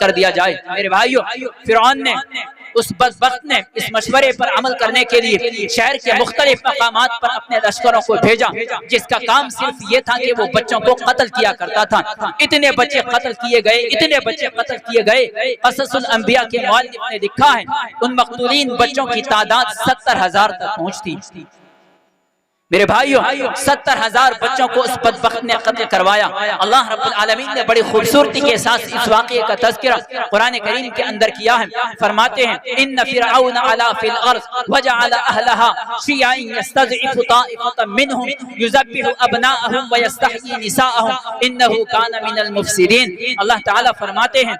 کر دیا جائے۔ میرے بھائیو، فرعون نے اس بدبخت نے اس مشورے پر عمل کرنے کے لیے شہر کے مختلف مقامات پر اپنے لشکروں کو بھیجا، جس کا کام صرف یہ تھا کہ وہ بچوں کو قتل کیا کرتا تھا۔ اتنے بچے قتل کیے گئے، اتنے بچے قتل کیے گئے، قصص الانبیاء کے مؤلف نے لکھا ہے ان مقتولین بچوں کی تعداد 70,000 تک پہنچتی۔ میرے بھائیوں، 70,000 بچوں کو اس بدبخت نے قتل کروایا۔ اللہ رب العالمین نے بڑی خوبصورتی کے ساتھ اس واقعے کا تذکرہ قرآن کریم کے اندر کیا ہے۔ فرماتے ہیں ان فرعون علا فی الارض وجعل اہلها شیعا یستضعف طائفة منهم یذبح ابناءهم ویستحیی نساءهم انه کان من المفسدین۔ اللہ تعالیٰ فرماتے ہیں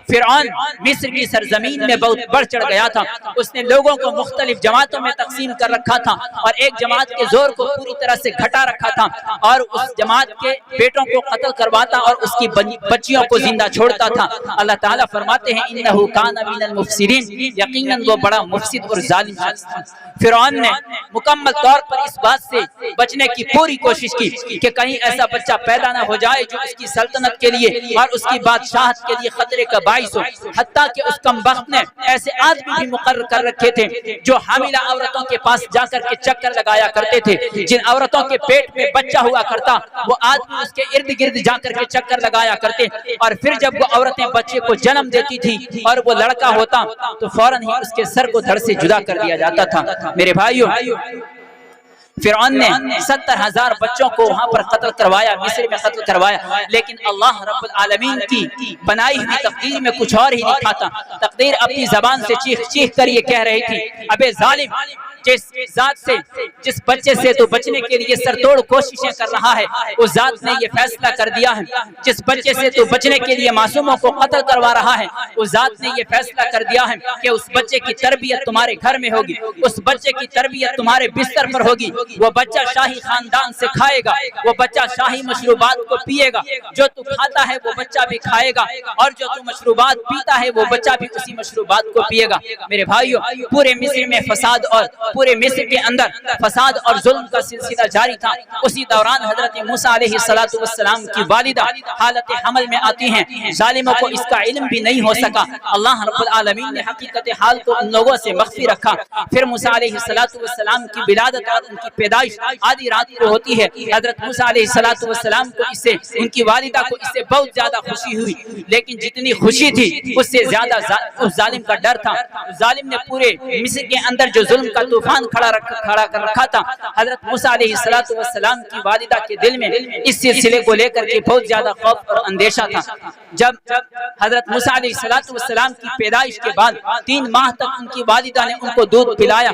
فرعون مصر کی سرزمین میں بہت بڑھ چڑھ گیا تھا۔ اس نے لوگوں کو مختلف جماعتوں میں تقسیم کر رکھا تھا اور ایک جماعت کے زور کو پوری طرح سے گھٹا رکھا تھا اور اس جماعت کے بیٹوں کو قتل کرواتا اور اس کی بچیوں کو زندہ چھوڑتا تھا۔ اللہ تعالیٰ فرماتے ہیں انہو کان من المفسدین، یقیناً وہ بڑا مفسد اور ظالم شخص تھا۔ فرعون نے مکمل طور پر اس بات سے بچنے کی پوری کوشش کی کہ کہیں ایسا بچہ پیدا نہ ہو جائے جو اس کی سلطنت کے لیے اور اس کی بادشاہت کے لیے خطرے کا باعث ہو۔ حتیٰ کہ اس کمبخت نے ایسے آدمی بھی مقرر کر رکھے تھے جو حاملہ عورتوں کے پاس جا کر کے چکر لگایا کرتے تھے۔ جن عورتوں کے پیٹ میں بچہ ہوا کرتا وہ آدمی اس کے ارد گرد جا کر کے چکر لگایا کرتے، اور پھر جب وہ عورتیں بچے کو جنم دیتی تھی اور وہ لڑکا ہوتا تو فوراً ہی اس کے سر کو دھڑ سے جدا کر دیا جاتا تھا۔ میرے بھائیو، فرعون نے 70,000 بچوں کو وہاں پر قتل کروایا، مصر میں قتل کروایا، لیکن اللہ رب العالمین کی بنائی ہوئی تقدیر میں کچھ اور ہی لکھا تھا۔ تقدیر اپنی زبان سے چیخ چیخ کر یہ کہہ رہی تھی ابے ظالم، جس ذات سے جس بچے سے تو بچنے کے لیے سر توڑ کوششیں کر رہا ہے اس ذات نے یہ فیصلہ کر دیا ہے، جس بچے سے تو بچنے کے لیے معصوموں کو قتل کروا رہا ہے اس ذات نے یہ فیصلہ کر دیا ہے کہ اس بچے کی تربیت تمہارے گھر میں ہوگی، اس بچے کی تربیت تمہارے بستر پر ہوگی۔ وہ بچہ شاہی خاندان سے کھائے گا، وہ بچہ شاہی مشروبات کو پیے گا، جو تو کھاتا ہے وہ بچہ بھی کھائے گا، اور جو تو مشروبات پیتا ہے وہ بچہ بھی اسی مشروبات کو پیے گا۔ میرے بھائیو، پورے مصر میں فساد اور پورے مصر کے اندر فساد اور ظلم کا سلسلہ جاری تھا۔ اسی دوران حضرت موسیٰ علیہ السلام کی والدہ حالت حمل میں آتی ہیں۔ ظالموں کو اس کا علم بھی نہیں ہو سکا۔ اللہ رب العالمین نے حقیقت حال کو ان لوگوں سے مخفی رکھا۔ پھر موسیٰ علیہ السلام کی ولادت اور ان کی پیدائش آدھی رات کو ہوتی ہے۔ حضرت موسیٰ علیہ السلام کو اس سے، ان کی والدہ کو اس سے بہت زیادہ خوشی ہوئی، لیکن جتنی خوشی تھی اس سے زیادہ اس ظالم کا ڈر تھا۔ ظالم نے پورے مصر کے اندر جو ظلم کا طوفان کھڑا کر رکھا تھا، حضرت موسیٰ علیہ السلام کی والدہ کے دل میں اس سلسلے کو لے کر کے بہت زیادہ خوف اور اندیشہ تھا۔ جب حضرت موسیٰ علیہ السلام کی پیدائش کے بعد 3 ماہ تک ان کی والدہ نے ان کو دودھ پلایا۔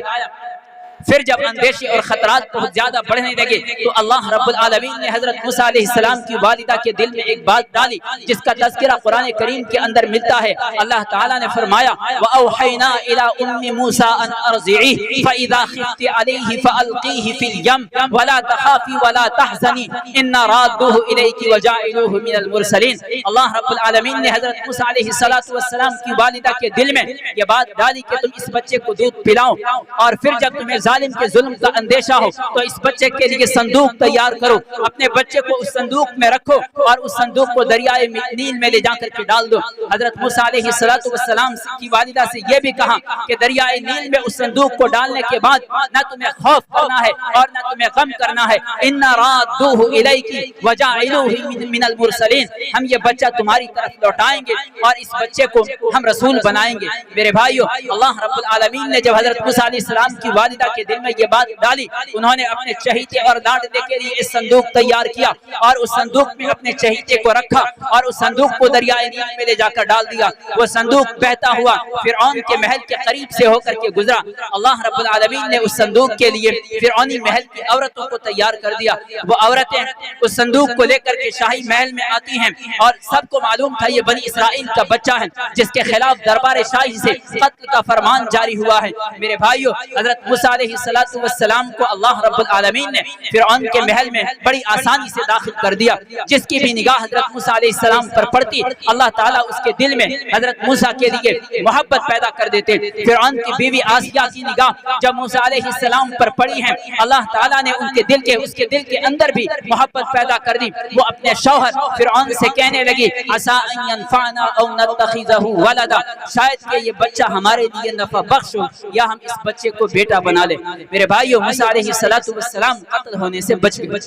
پھر جب اندیشے اور خطرات بہت زیادہ بڑھنے لگے تو اللہ رب العالمین نے حضرت موسیٰ علیہ السلام کی والدہ کے دل میں ایک بات ڈالی جس کا تذکرہ قرآن کریم کے اندر ملتا ہے۔ اللہ تعالیٰ نے فرمایا وَأَوْحَيْنَا إِلَىٰ أُمِّ مُوسَىٰ أَنْ أَرْضِعِيهِ فَإِذَا خِفْتِ عَلَيْهِ فَأَلْقِيهِ فِي الْيَمِّ وَلَا تَخَافِي وَلَا تَحْزَنِي إِنَّا رَادُّوهُ إِلَيْكِ وَجَاعِلُوهُ مِنَ الْمُرْسَلِينَ۔ اللہ رب العالمین نے حضرت موسیٰ علیہ السلام کی والدہ کے دل میں یہ بات ڈالی کہ تم اس بچے کو دودھ پلاؤ، اور پھر جب تمہیں ظالم کے ظلم کا اندیشہ ہو تو اس بچے کے لیے صندوق تیار کرو، اپنے بچے کو اس صندوق میں رکھو اور اس صندوق کو دریائے نیل میں لے جا کر کے ڈال دو۔ حضرت موسیٰ علیہ السلام کی والدہ سے یہ بھی کہا کہ دریائے نیل میں اس صندوق کو ڈالنے کے بعد نہ تمہیں خوف کرنا ہے اور نہ تمہیں غم کرنا ہے، اِنَّا رَادُّوهُ إِلَيْكِ وَجَاعِلُوهُ مِنَ الْمُرْسَلِينَ، ہم یہ بچہ تمہاری طرف لوٹائیں گے اور اس بچے کو ہم رسول بنائیں گے۔ میرے بھائیو، اللہ رب العالمین نے جب حضرت موسیٰ علیہ السلام کی والدہ کے دل میں یہ بات ڈالی، انہوں نے اپنے چہیتے اور لاڈلے کے لیے اس صندوق تیار کیا اور اس صندوق میں اپنے چہیتے کو رکھا اور اس صندوق کو دریائے نیل میں لے جا کر ڈال دیا۔ وہ صندوق بہتا ہوا فرعون کے محل کے قریب سے ہو کر کے گزرا۔ اللہ رب العالمین نے اس صندوق کے لیے فرعونی محل کی عورتوں کو تیار کر دیا۔ وہ عورتیں اس صندوق کو لے کر کے شاہی محل میں آتی ہیں اور سب کو معلوم تھا یہ بنی اسرائیل کا بچہ ہے جس کے خلاف دربار شاہی سے قتل کا فرمان جاری ہوا ہے۔ میرے بھائیو، حضرت موسیٰ علیہ علیہ السلام کو اللہ رب العالمین نے فرعون کے محل میں بڑی آسانی سے داخل کر دیا. جس کی بھی نگاہ حضرت موسیٰ علیہ السلام پر پڑتی اللہ تعالیٰ اس کے دل میں حضرت موسیٰ کے لیے محبت پیدا کر دیتے. فرعون کی بیوی آسیہ کی نگاہ جب موسیٰ علیہ السلام پر پڑی ہیں اللہ تعالیٰ نے اس کے دل کے اندر بھی محبت پیدا کر دی. وہ اپنے شوہر فرعون سے کہنے لگی عسیٰ ان ینفعنا او نتخذہ ولدا، شاید کہ یہ بچہ ہمارے لیے نفع بخش ہو یا ہم اس بچے کو بیٹا بنا لیں. میرے بھائیو موسیٰ علیہ السلام قتل ہونے سے بچ گئے.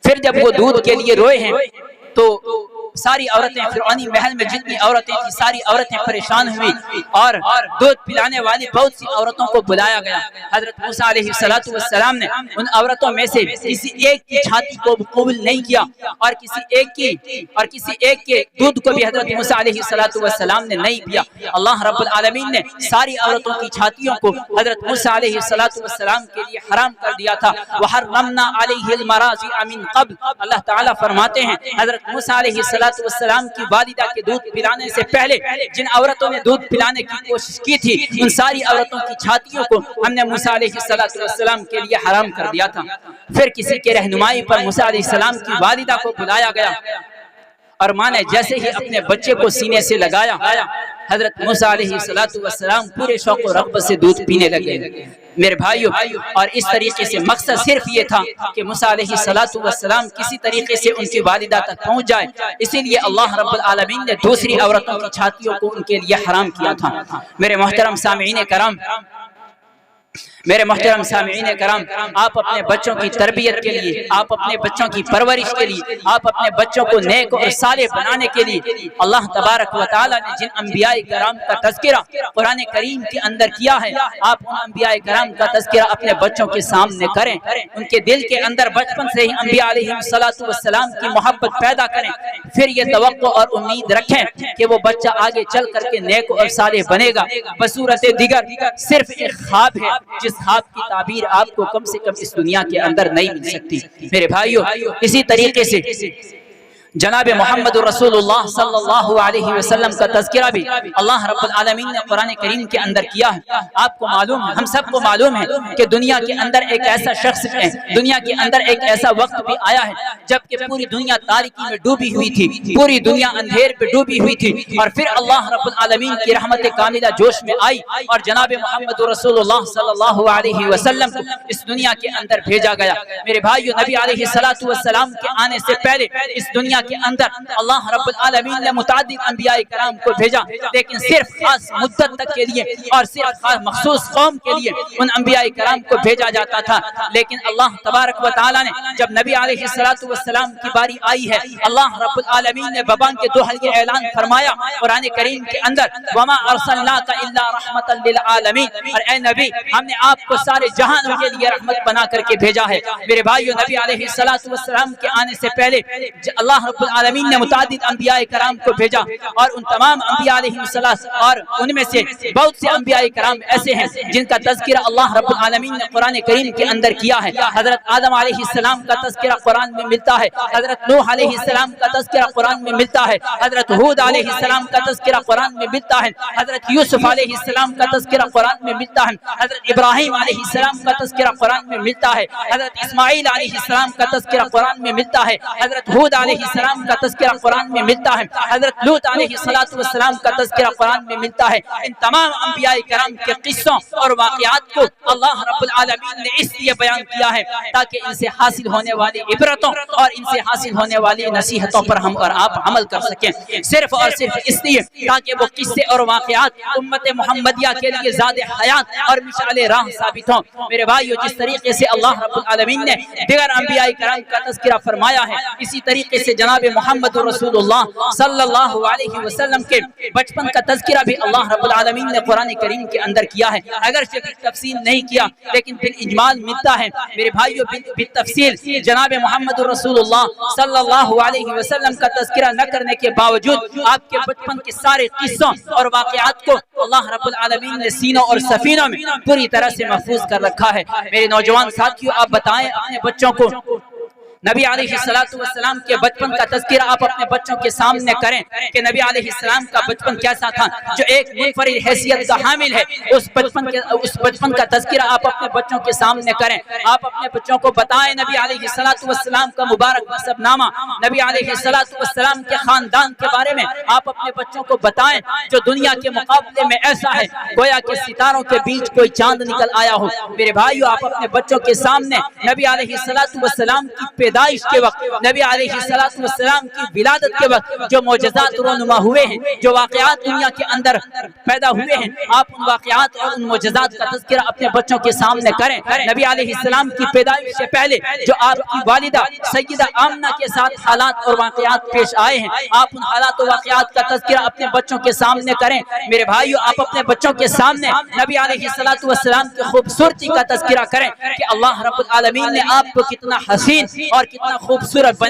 پھر جب وہ دودھ کے لیے روئے ہیں تو ساری عورتیں فرعونی محل میں جتنی عورتیں تھیں ساری عورتیں پریشان ہوئی اور دودھ پلانے والی بہت سی عورتوں کو بلایا گیا. حضرت موسیٰ علیہ السلام نے ان عورتوں میں سے کسی ایک کی چھاتی کو قبول نہیں کیا اور کسی ایک کے دودھ کو بھی حضرت موسیٰ علیہ السلام نے نہیں پیا. اللہ رب العالمین نے ساری عورتوں کی چھاتیوں کو حضرت موسیٰ علیہ السلام کے لیے حرام کر دیا تھا. وحرمنا علیہ المراضع من قبل، اللہ تعالیٰ فرماتے ہیں حضرت موسیٰ علیہ السلام کی والدہ کے دودھ پلانے سے پہلے جن عورتوں نے دودھ پلانے کی کوشش کی تھی ان ساری عورتوں کی چھاتیوں کو ہم نے موسیٰ علیہ السلام کے لیے حرام کر دیا تھا. پھر کسی کے رہنمائی پر موسیٰ علیہ السلام کی والدہ کو بلایا گیا اور ماں نے جیسے ہی اپنے بچے کو سینے سے لگایا حضرت موسیٰ علیہ السلام پورے شوق و رغبت سے دودھ پینے لگے. میرے بھائیو، اور اس طریقے سے مقصد صرف یہ تھا کہ موسیٰ علیہ السلام کسی طریقے سے ان کی والدہ تک پہنچ جائے. اسی لیے اللہ رب العالمین نے دوسری عورتوں کی چھاتیوں کو ان کے لیے حرام کیا تھا. میرے محترم سامعین کرام، آپ اپنے بچوں کی تربیت کے لیے، آپ اپنے بچوں کی پرورش کے لیے، آپ اپنے بچوں کو نیک اور صالح بنانے کے لیے اللہ تبارک و تعالیٰ نے جن انبیاء کرام کا تذکرہ قرآن کریم کے اندر کیا ہے آپ ان انبیاء کرام کا تذکرہ اپنے بچوں کے سامنے کریں. ان کے دل کے اندر بچپن سے ہی انبیاء علیہ السلام کی محبت پیدا کریں. پھر یہ توقع اور امید رکھیں کہ وہ بچہ آگے چل کر کے نیک اور صالح بنے گا. بصورت دیگر صرف ایک خواب ہے جس خواب کی تعبیر آپ کو کم سے کم اس دنیا کے اندر نہیں مل سکتی. میرے بھائیو، اسی طریقے سے جناب محمد رسول اللہ صلی اللہ علیہ وسلم کا تذکرہ بھی اللہ رب العالمین نے قرآن کریم کے اندر کیا ہے. آپ کو معلوم ہے، ہم سب کو معلوم ہے کہ دنیا کے اندر ایک ایسا شخص ہے، دنیا کے اندر ایک ایسا وقت بھی آیا ہے جب کہ پوری دنیا تاریکی میں ڈوبی ہوئی تھی، پوری دنیا اندھیر پہ ڈوبی ہوئی تھی، اور پھر اللہ رب العالمین کی رحمت کاملہ جوش میں آئی اور جناب محمد رسول اللہ صلی اللہ علیہ وسلم کو اس دنیا کے اندر بھیجا گیا. میرے بھائیو، نبی علیہ السلام کے آنے سے پہلے اس دنیا کے اندر اللہ رب العالمین نے متعدد انبیاء کرام کو بھیجا، لیکن صرف خاص مدت تک کے لیے اور صرف خاص مخصوص قوم کے لیے ان انبیاء کرام کو بھیجا جاتا تھا. لیکن اللہ تبارک و تعالی نے جب نبی علیہ السلام کی باری آئی ہے اللہ رب العالمین نے زبان کے دوحل یہ اعلان فرمایا قرآن کریم کے اندر وما ارسلناک الا رحمتا للعالمین، اور اے نبی ہم نے آپ کو سارے جہانوں کے لیے رحمت بنا کر کے بھیجا ہے. میرے بھائیو، نبی علیہ السلام کے آنے سے پہلے اللہ رب العالمین نے متعدد انبیاء کرام کو بھیجا، اور ان تمام انبیاء علیہ السلام اور ان میں سے بہت سے انبیاء کرام ایسے ہیں جن کا تذکرہ اللہ رب العالمین نے قرآن کریم کے اندر کیا ہے. حضرت آدم علیہ السلام کا تذکرہ قرآن میں ملتا ہے، حضرت نوح علیہ السلام کا تذکرہ قرآن میں ملتا ہے، حضرت ہود علیہ السلام کا تذکرہ قرآن میں ملتا ہے، حضرت یوسف علیہ السلام کا تذکرہ قرآن میں ملتا ہے، حضرت ابراہیم علیہ السلام کا تذکرہ قرآن میں ملتا ہے، حضرت اسماعیل علیہ السلام کا تذکرہ قرآن میں ملتا ہے، حضرت ہود علیہ السلام کا تذکرہ قرآن میں ملتا ہے، حضرت لوط علیہ السلام کا تذکرہ قرآن میں ملتا ہے. ان تمام انبیاء کرام کے قصوں اور واقعات کو اللہ رب العالمین نے اس لیے بیان کیا ہے تاکہ ان سے حاصل ہونے والی عبرتوں اور ان سے حاصل ہونے والی نصیحتوں پر ہم اور آپ عمل کر سکیں، صرف اور صرف اس لیے تاکہ وہ قصے اور واقعات امت محمدیہ کے لیے زاد حیات اور مشعل راہ ثابت ہوں. میرے بھائیو، جس طریقے سے اللہ رب العالمین نے دیگر انبیاء کرام کا تذکرہ فرمایا ہے، اسی طریقے سے جناب محمد رسول اللہ صلی اللہ علیہ وسلم کے بچپن کا تذکرہ بھی اللہ رب العالمین نے قرآن کریم کے اندر کیا ہے. اگر تفصیل نہیں کیا لیکن بالاجمال ملتا ہے. میرے بھائیو، بالتفصیل جناب محمد رسول اللہ صلی اللہ علیہ وسلم کا تذکرہ نہ کرنے کے باوجود آپ کے بچپن کے سارے قصوں اور واقعات کو اللہ رب العالمین نے سینوں اور سفینوں میں پوری طرح سے محفوظ کر رکھا ہے. میرے نوجوان ساتھیوں، آپ بتائیں اپنے بچوں کو نبی علیہ السلام کے بچپن کا تذکرہ آپ اپنے بچوں کے سامنے کریں کہ نبی علیہ السلام کا بچپن کیسا تھا، جو ایک منفرد حیثیت کا حامل ہے، اس بچپن کا تذکرہ آپ اپنے بچوں کے سامنے کریں۔ آپ اپنے بچوں کو بتائیں نبی علیہ السلام کا مبارک نسب نامہ، نبی علیہ السلام کے خاندان کے بارے میں آپ اپنے بچوں کو بتائیں جو دنیا کے مقابلے میں ایسا ہے گویا کہ ستاروں کے بیچ کوئی چاند نکل آیا ہو۔ میرے بھائیو، آپ اپنے بچوں کے سامنے نبی علیہ السلام کی پیدائش کے وقت، نبی علیہ السلام کی ولادت کے وقت جو معجزات رونما ہوئے ہیں، جو واقعات دنیا کے اندر پیدا ہوئے ہیں، آپ ان واقعات اور ان معجزات کا تذکرہ اپنے بچوں کے سامنے کریں۔ نبی علیہ السلام کی پیدائش سے پہلے جو آپ کی والدہ سیدہ آمنہ کے ساتھ حالات اور واقعات پیش آئے ہیں، آپ ان حالات و واقعات کا تذکرہ اپنے بچوں کے سامنے کریں۔ میرے بھائیو، آپ اپنے بچوں کے سامنے نبی علیہ السلام کی خوبصورتی کا تذکرہ کریں کہ اللہ رب العالمین نے آپ کو کتنا حسین اور کتنا خوبصورت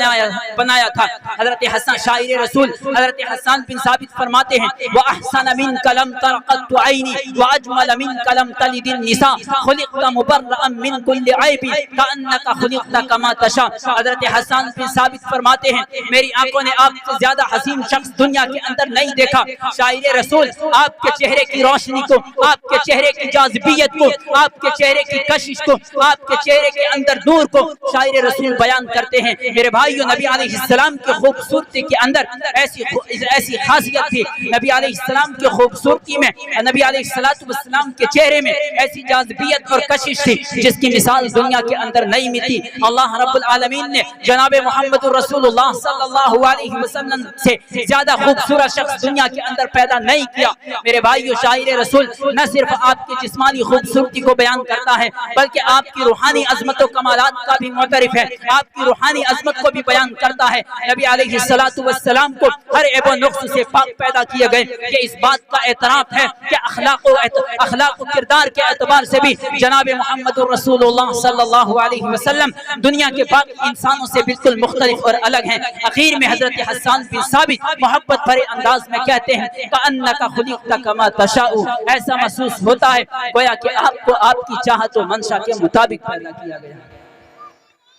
بنایا تھا۔ حضرت حسن شاعر رسول حضرت حسان بن ثابت فرماتے ہیں وَأَحْسَنَ مِنْكَ لَمْ تَرَ قَطُّ عَيْنِي وَأَجْمَلَ مِنْكَ لَمْ تَلِدِ النِّسَاءُ خُلِقْتَ مُبَرَّأً مِنْ كُلِّ عَيْبٍ كَأَنَّكَ خُلِقْتَ كَمَا تَشَاءُ۔ حضرت حسان بن ثابت فرماتے ہیں میری آنکھوں نے آپ سے زیادہ حسین شخص دنیا کے اندر نہیں دیکھا۔ شاعر رسول آپ کے چہرے کی روشنی کو، آپ کے چہرے کی جاذبیت کو، آپ کے چہرے کی کشش کو، آپ کے چہرے کے اندر نور کو شاعر رسول بیان کرتے ہیں۔ میرے بھائیو، نبی علیہ السلام کی خوبصورتی کے اندر ایسی خاصیت تھی، نبی علیہ السلام کی خوبصورتی میں، نبی علیہ السلام کے چہرے میں ایسی جاذبیت اور کشش تھی جس کی مثال دنیا کے اندر نہیں ملتی۔ اللہ رب العالمین نے جناب محمد رسول اللہ صلی اللہ علیہ وسلم سے زیادہ خوبصورت شخص دنیا کے اندر پیدا نہیں کیا۔ میرے بھائیو، شاعر رسول نہ صرف آپ کی جسمانی خوبصورتی کو بیان کرتا ہے بلکہ آپ کی روحانی عظمت و کمالات کا بھی معترف ہے، آپ کی روحانی عظمت کو بھی بیان کرتا ہے۔ نبی علیہ السلام کو ہر عیب و نقص سے پاک پیدا کیے گئے۔ یہ اس بات کا اعتراف ہے کہ اخلاق و کردار کے اعتبار سے بھی جناب محمد رسول اللہ صلی اللہ علیہ وسلم دنیا کے باقی انسانوں سے بالکل مختلف اور الگ ہیں۔ اخیر میں حضرت حسان بن ثابت محبت بھرے انداز میں کہتے ہیں کأنک خلقت کما تشاء، ایسا محسوس ہوتا ہے گویا کہ آپ کو آپ کی چاہت و منشا کے مطابق پیدا کیا گیا۔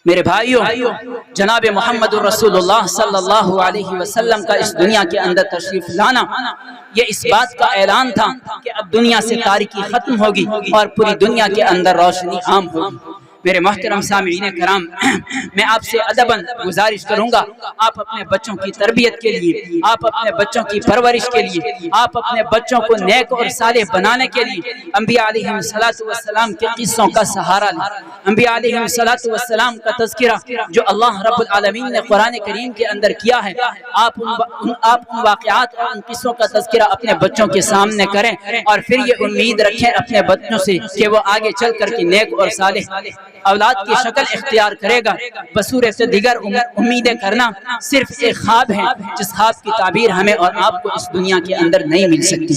میرے بھائیو، جناب محمد رسول اللہ صلی اللہ علیہ وسلم کا اس دنیا کے اندر تشریف لانا یہ اس بات کا اعلان تھا کہ اب دنیا سے تاریکی ختم ہوگی اور پوری دنیا کے اندر روشنی عام ہوگی۔ میرے محترم سامعین کرام، میں آپ سے ادباً گزارش کروں گا، آپ اپنے بچوں کی تربیت کے لیے، آپ اپنے بچوں کی پرورش کے لیے، آپ اپنے بچوں کو نیک اور صالح بنانے کے لیے انبیاء علیہ السلام کے قصوں کا سہارا لیں۔ انبیاء علیہ السلام کا تذکرہ جو اللہ رب العالمین نے قرآن کریم کے اندر کیا ہے، آپ ان واقعات اور ان قصوں کا تذکرہ اپنے بچوں کے سامنے کریں اور پھر یہ امید رکھیں اپنے بچوں سے کہ وہ آگے چل کر کے نیک اور صالح اولاد کی شکل اختیار کرے گا۔ بصورت دیگر امیدیں کرنا صرف ایک خواب ہے جس خواب کی تعبیر ہمیں اور آپ کو اس دنیا کے اندر نہیں مل سکتی۔